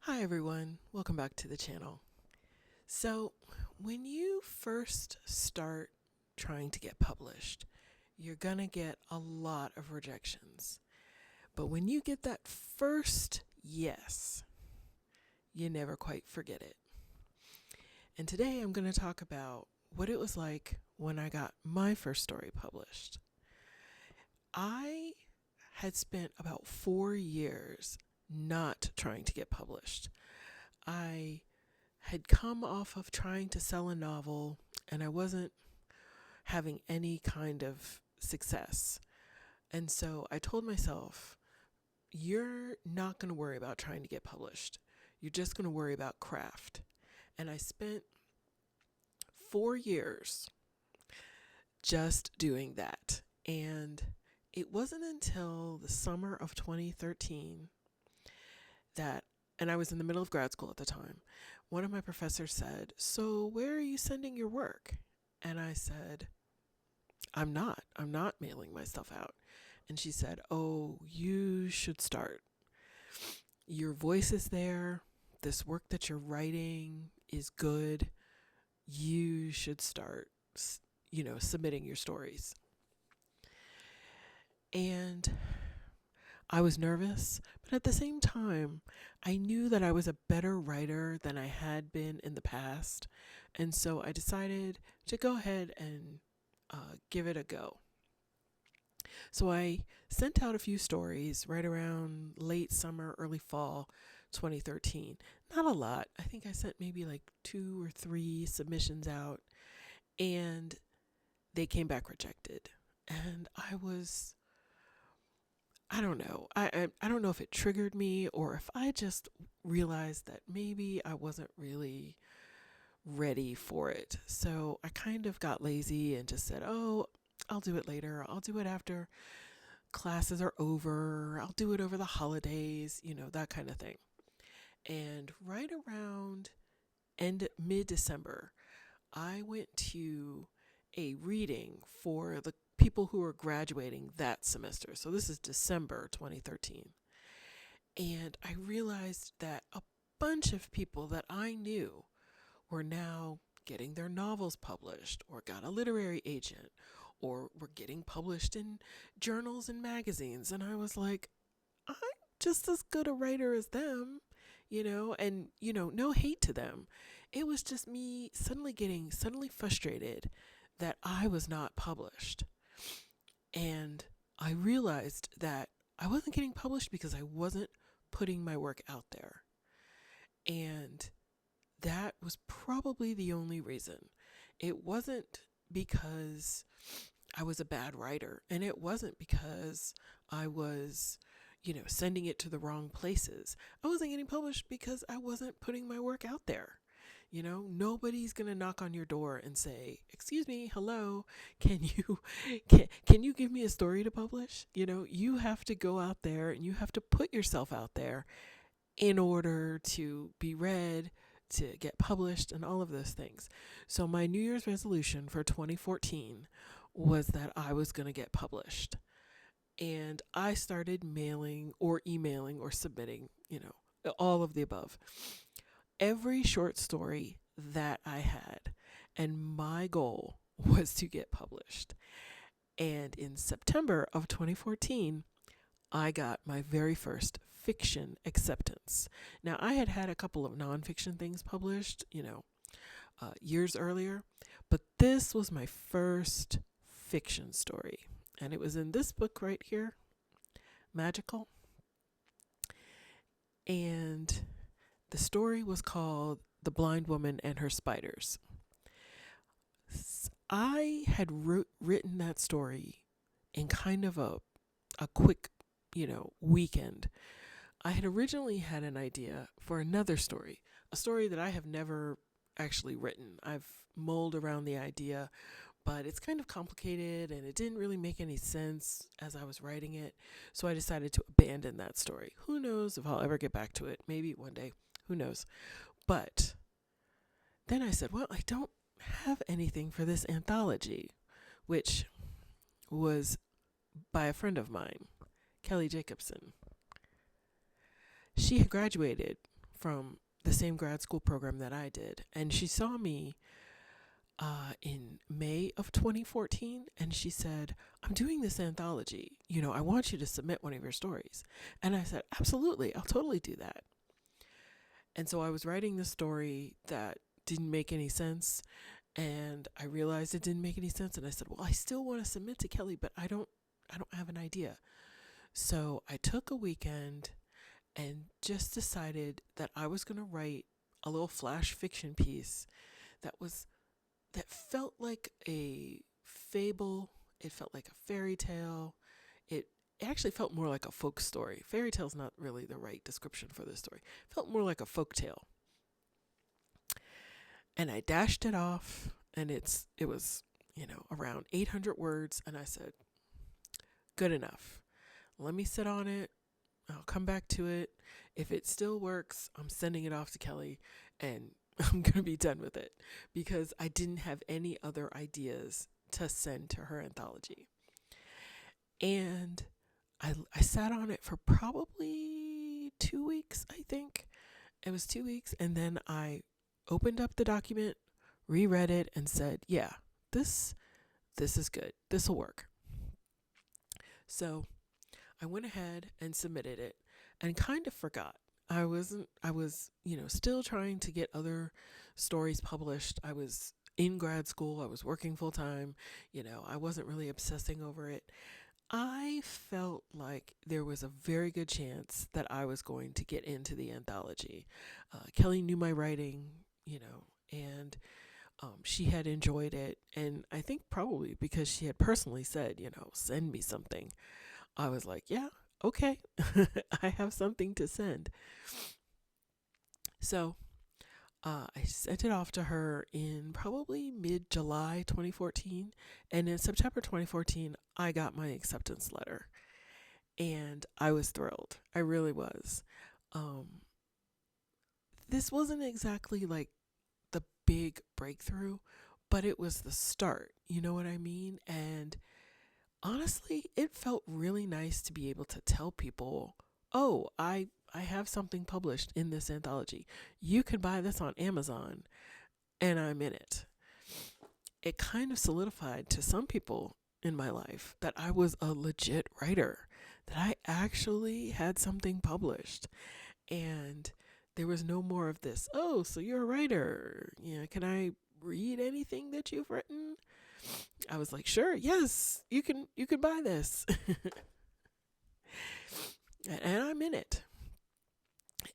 Hi everyone, welcome back to the channel. So, when you first start trying to get published, you're gonna get a lot of rejections. But when you get that first yes, you never quite forget it. And today I'm gonna talk about what it was like when I got my first story published. I had spent about 4 years not trying to get published. I had come off of trying to sell a novel and I wasn't having any kind of success. And so I told myself, you're not going to worry about trying to get published. You're just going to worry about craft. And I spent 4 years just doing that. And it wasn't until the summer of 2013 and I was in the middle of grad school at the time, one of my professors said, "So where are you sending your work?" And I said, I'm not mailing my stuff out. And she said, "Oh, you should start. Your voice is there. This work that you're writing is good. You should start, submitting your stories." And I was nervous, but at the same time, I knew that I was a better writer than I had been in the past. And so I decided to go ahead and give it a go. So I sent out a few stories right around late summer, early fall 2013. Not a lot. I think I sent maybe like 2 or 3 submissions out, and they came back rejected. And I don't know. I don't know if it triggered me or if I just realized that maybe I wasn't really ready for it. So I kind of got lazy and just said, "Oh, I'll do it later. I'll do it after classes are over. I'll do it over the holidays," that kind of thing. And right around mid-December, I went to a reading for the people who are graduating that semester. So this is December 2013. And I realized that a bunch of people that I knew were now getting their novels published or got a literary agent or were getting published in journals and magazines. And I was like, I'm just as good a writer as them, and, no hate to them. It was just me getting frustrated that I was not published. And I realized that I wasn't getting published because I wasn't putting my work out there. And that was probably the only reason. It wasn't because I was a bad writer, and it wasn't because I was, sending it to the wrong places. I wasn't getting published because I wasn't putting my work out there. Nobody's going to knock on your door and say, "Excuse me, hello, can you can you give me a story to publish?" You have to go out there and you have to put yourself out there in order to be read, to get published, and all of those things. So my New Year's resolution for 2014 was that I was going to get published. And I started mailing or emailing or submitting, all of the above. Every short story that I had, and my goal was to get published. And in September of 2014, I got my very first fiction acceptance. Now, I had had a couple of nonfiction things published, years earlier, but this was my first fiction story. And it was in this book right here, Magical. And the story was called The Blind Woman and Her Spiders. I had written that story in kind of a quick, weekend. I had originally had an idea for another story, a story that I have never actually written. I've mulled around the idea, but it's kind of complicated and it didn't really make any sense as I was writing it. So I decided to abandon that story. Who knows if I'll ever get back to it? Maybe one day. Who knows? But then I said, well, I don't have anything for this anthology, which was by a friend of mine, Kelly Jacobson. She had graduated from the same grad school program that I did, and she saw me in May of 2014, and she said, "I'm doing this anthology. I want you to submit one of your stories." And I said, "Absolutely, I'll totally do that." And so I was writing this story that didn't make any sense, and I realized it didn't make any sense, and I said, "Well, I still want to submit to Kelly, but I don't have an idea." So I took a weekend and just decided that I was going to write a little flash fiction piece that felt like a fable. It felt like a fairy tale. It actually felt more like a folk story. Fairy tale's not really the right description for this story. It felt more like a folk tale. And I dashed it off, and it was, around 800 words, and I said, "Good enough. Let me sit on it. I'll come back to it. If it still works, I'm sending it off to Kelly, and I'm going to be done with it," because I didn't have any other ideas to send to her anthology. And I sat on it for probably 2 weeks, I think. It was 2 weeks, and then I opened up the document, reread it, and said, "Yeah, this is good. This will work." So I went ahead and submitted it and kind of forgot. I was, still trying to get other stories published. I was in grad school. I was working full time. I wasn't really obsessing over it. I felt like there was a very good chance that I was going to get into the anthology. Kelly knew my writing, and she had enjoyed it. And I think probably because she had personally said, "Send me something." I was like, "Yeah, okay, I have something to send." So I sent it off to her in probably mid-July 2014. And in September 2014, I got my acceptance letter. And I was thrilled. I really was. This wasn't exactly like the big breakthrough, but it was the start. You know what I mean? And honestly, it felt really nice to be able to tell people, "Oh, I have something published in this anthology. You can buy this on Amazon," and I'm in it. It kind of solidified to some people in my life that I was a legit writer, that I actually had something published. And there was no more of this, "Oh, so you're a writer. Yeah, can I read anything that you've written?" I was like, "Sure, yes, you can buy this." And I'm in it.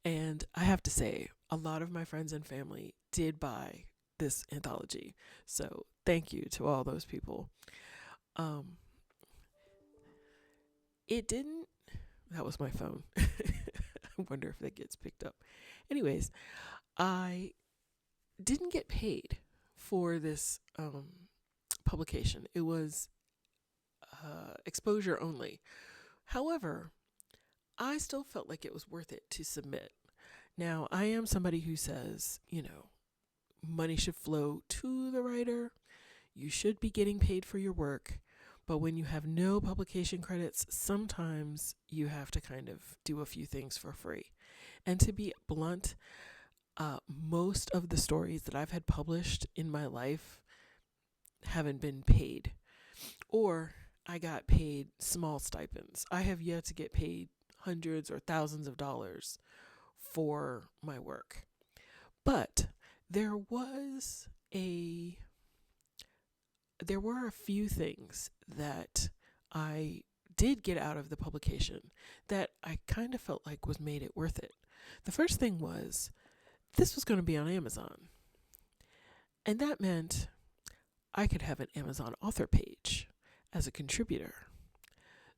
And I have to say, a lot of my friends and family did buy this anthology. So thank you to all those people. It didn't, that was my phone. I wonder if that gets picked up. Anyways, I didn't get paid for this publication. It was exposure only. However, I still felt like it was worth it to submit. Now, I am somebody who says, money should flow to the writer. You should be getting paid for your work. But when you have no publication credits, sometimes you have to kind of do a few things for free. And to be blunt, most of the stories that I've had published in my life haven't been paid. Or I got paid small stipends. I have yet to get paid hundreds or thousands of dollars for my work. But there were a few things that I did get out of the publication that I kind of felt like was made it worth it. The first thing was this was going to be on Amazon. And that meant I could have an Amazon author page as a contributor.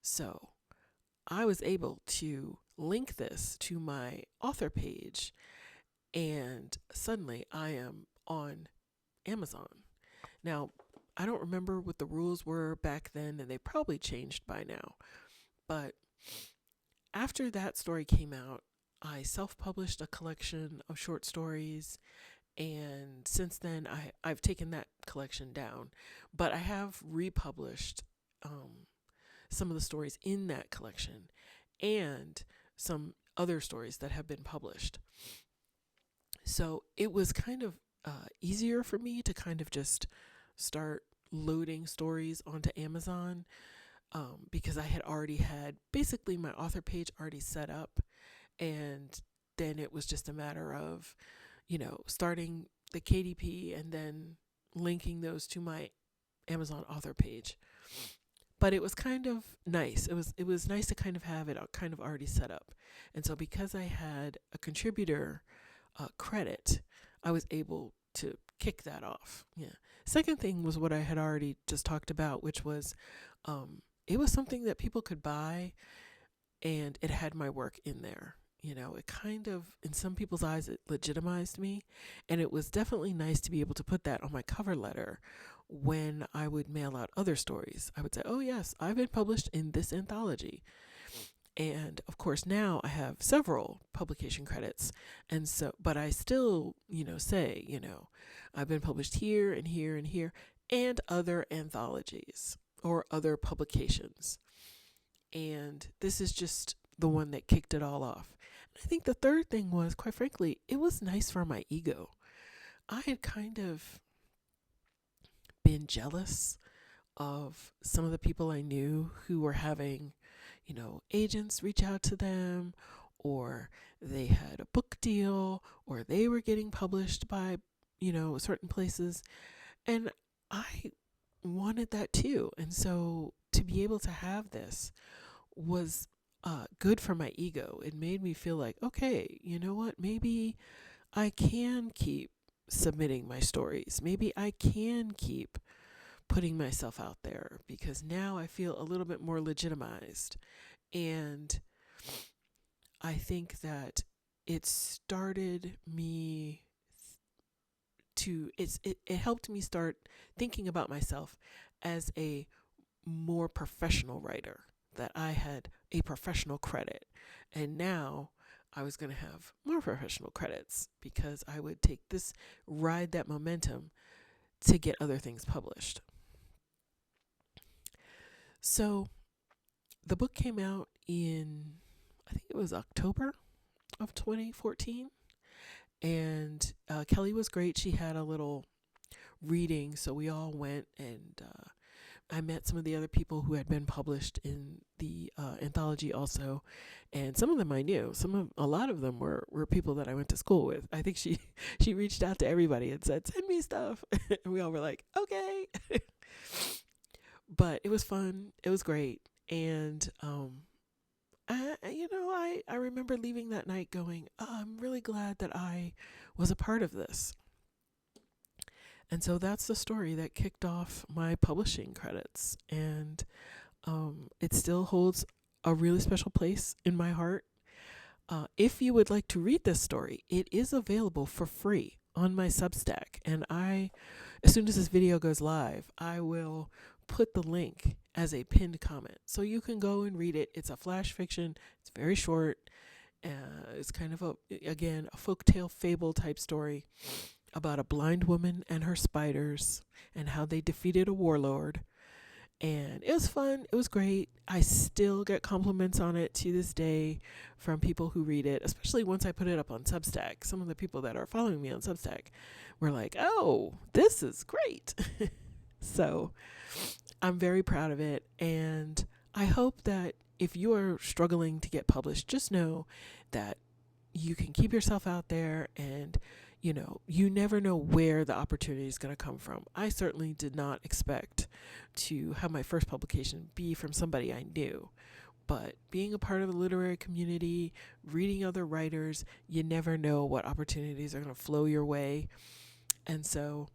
So I was able to link this to my author page, and suddenly I am on Amazon. Now, I don't remember what the rules were back then, and they probably changed by now. But after that story came out, I self-published a collection of short stories, and since then I've taken that collection down. But I have republished some of the stories in that collection and some other stories that have been published. So it was kind of easier for me to kind of just start loading stories onto Amazon, because I had already had basically my author page already set up. And then it was just a matter of, starting the KDP and then linking those to my Amazon author page. But it was kind of nice. It was nice to kind of have it kind of already set up. And so because I had a contributor credit, I was able to kick that off. Yeah. Second thing was what I had already just talked about, which was it was something that people could buy, and it had my work in there. It kind of, in some people's eyes, it legitimized me. And it was definitely nice to be able to put that on my cover letter when I would mail out other stories. I would say, oh, yes, I've been published in this anthology. And of course, now I have several publication credits. And so, but I still, say, I've been published here and here and here, and other anthologies or other publications. And this is just the one that kicked it all off. And I think the third thing was, quite frankly, it was nice for my ego. I had kind of been jealous of some of the people I knew who were having, agents reach out to them, or they had a book deal, or they were getting published by, certain places. And I wanted that too. And so to be able to have this was good for my ego. It made me feel like, okay, you know what? Maybe I can keep submitting my stories. Maybe I can keep putting myself out there, because now I feel a little bit more legitimized. And I think that it started me it helped me start thinking about myself as a more professional writer, that I had a professional credit. And now I was going to have more professional credits, because I would ride that momentum to get other things published. So the book came out in, I think it was October of 2014. And Kelly was great. She had a little reading, so we all went, and I met some of the other people who had been published in the anthology also, and some of them I knew. A lot of them were people that I went to school with. I think she reached out to everybody and said, "Send me stuff," and we all were like, "Okay." But it was fun. It was great, and I remember leaving that night going, oh, I'm really glad that I was a part of this. And so that's the story that kicked off my publishing credits. And it still holds a really special place in my heart. If you would like to read this story, it is available for free on my Substack. And as soon as this video goes live, I will put the link as a pinned comment, so you can go and read it. It's a flash fiction. It's very short. It's kind of a folktale fable type story about a blind woman and her spiders and how they defeated a warlord. And it was fun. It was great. I still get compliments on it to this day from people who read it, especially once I put it up on Substack. Some of the people that are following me on Substack were like, oh, this is great. So I'm very proud of it. And I hope that if you are struggling to get published, just know that you can keep yourself out there, and you never know where the opportunity is going to come from. I certainly did not expect to have my first publication be from somebody I knew, but being a part of the literary community, reading other writers, you never know what opportunities are going to flow your way. And so,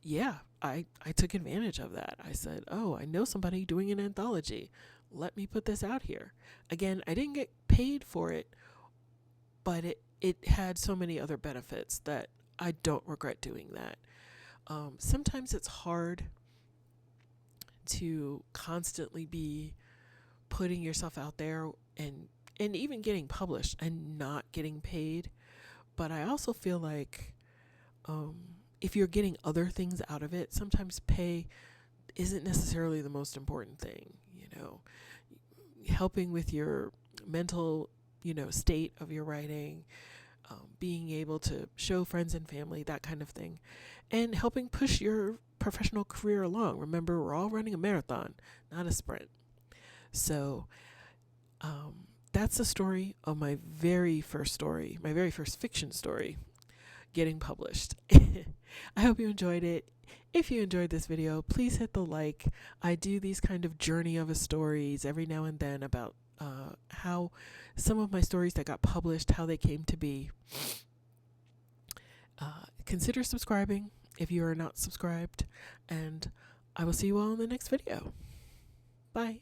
yeah, I took advantage of that. I said, oh, I know somebody doing an anthology. Let me put this out here. Again, I didn't get paid for it, but it had so many other benefits that I don't regret doing that. Sometimes it's hard to constantly be putting yourself out there and even getting published and not getting paid. But I also feel like if you're getting other things out of it, sometimes pay isn't necessarily the most important thing. Helping with your mental, state of your writing, being able to show friends and family, that kind of thing, and helping push your professional career along. Remember, we're all running a marathon, not a sprint. So that's the story of my very first story, my very first fiction story getting published. I hope you enjoyed it. If you enjoyed this video, please hit the like. I do these kind of journey of a stories every now and then about how some of my stories that got published, how they came to be. Consider subscribing if you are not subscribed, and I will see you all in the next video. Bye.